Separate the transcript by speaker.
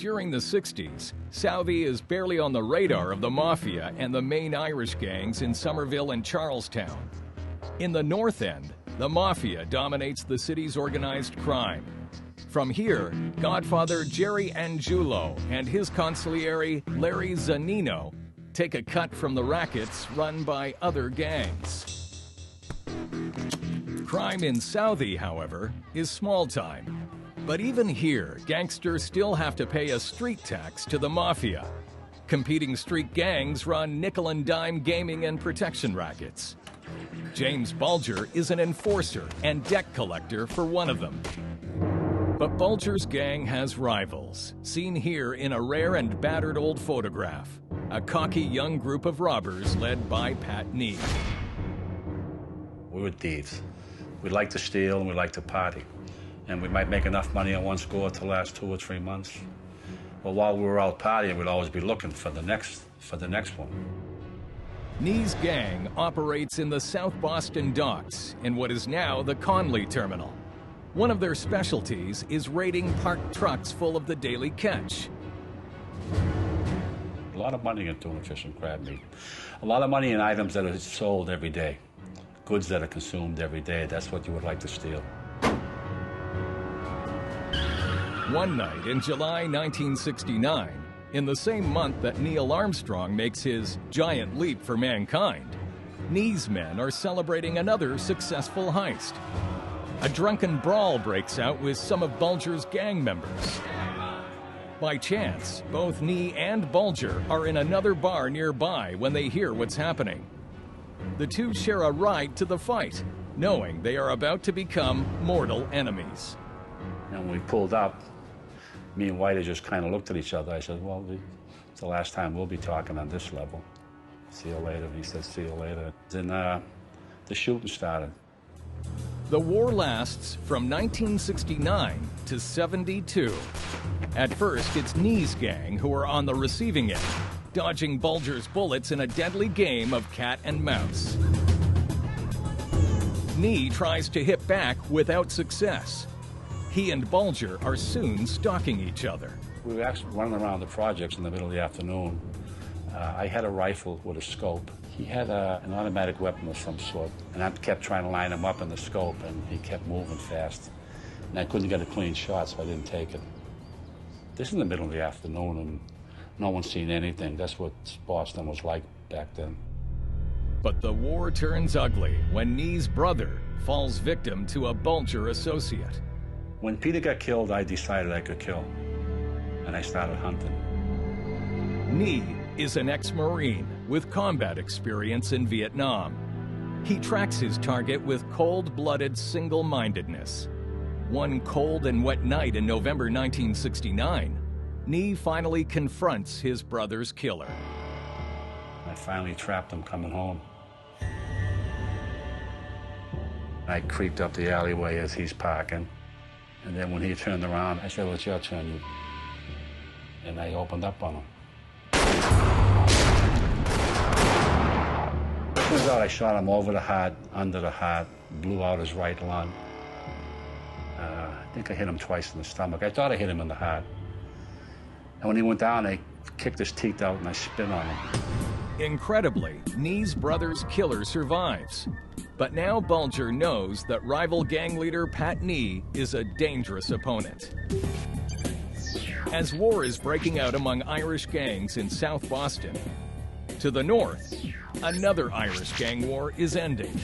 Speaker 1: During the 60s, Southie is barely on the radar of the Mafia and the main Irish gangs in Somerville and Charlestown. In the North End, the Mafia dominates the city's organized crime. From here, Godfather Jerry Angiulo and his consigliere Larry Zanino take a cut from the rackets run by other gangs. Crime in Southie, however, is small time. But even here, gangsters still have to pay a street tax to the Mafia. Competing street gangs run nickel and dime gaming and protection rackets. James Bulger is an enforcer and debt collector for one of them. But Bulger's gang has rivals, seen here in a rare and battered old photograph. A cocky young group of robbers led by Pat Nee.
Speaker 2: We were thieves. We like to steal and we like to party. And we might make enough money on one score to last 2 or 3 months. Well, while we were out partying, we'd always be looking for the next one.
Speaker 1: Nee's gang operates in the South Boston docks in what is now the Conley Terminal. One of their specialties is raiding parked trucks full of the daily catch.
Speaker 2: A lot of money in tuna fish and crab meat. A lot of money in items that are sold every day. Goods that are consumed every day. That's what you would like to steal.
Speaker 1: One night in July 1969, in the same month that Neil Armstrong makes his giant leap for mankind, Nee's men are celebrating another successful heist. A drunken brawl breaks out with some of Bulger's gang members. By chance, both Nee and Bulger are in another bar nearby when they hear what's happening. The two share a ride to the fight, knowing they are about to become mortal enemies.
Speaker 2: And when we pulled up, me and Whitey just kind of looked at each other. I said, well, it's the last time we'll be talking on this level. See you later. He said, see you later. Then the shooting started.
Speaker 1: The war lasts from 1969 to 72. At first, it's Nee's gang who are on the receiving end, dodging Bulger's bullets in a deadly game of cat and mouse. Nee tries to hit back without success. He and Bulger are soon stalking each other.
Speaker 2: We were actually running around the projects in the middle of the afternoon. I had a rifle with a scope. He had an automatic weapon of some sort, and I kept trying to line him up in the scope, and he kept moving fast. And I couldn't get a clean shot, so I didn't take it. This is in the middle of the afternoon, and no one's seen anything. That's what Boston was like back then.
Speaker 1: But the war turns ugly when Nee's brother falls victim to a Bulger associate.
Speaker 2: When Peter got killed, I decided I could kill, and I started hunting.
Speaker 1: Nee is an ex-Marine with combat experience in Vietnam. He tracks his target with cold-blooded single-mindedness. One cold and wet night in November 1969, Nee finally confronts his brother's killer.
Speaker 2: I finally trapped him coming home. I creeped up the alleyway as he's parking. And then when he turned around, I said, well, it's your turn. And I opened up on him. Turns out I shot him over the heart, under the heart, blew out his right lung. I think I hit him twice in the stomach. I thought I hit him in the heart. And when he went down, I kicked his teeth out and I spit on him.
Speaker 1: Incredibly, Nee's brother's killer survives. But now Bulger knows that rival gang leader Pat Nee is a dangerous opponent. As war is breaking out among Irish gangs in South Boston, to the north, another Irish gang war is ending.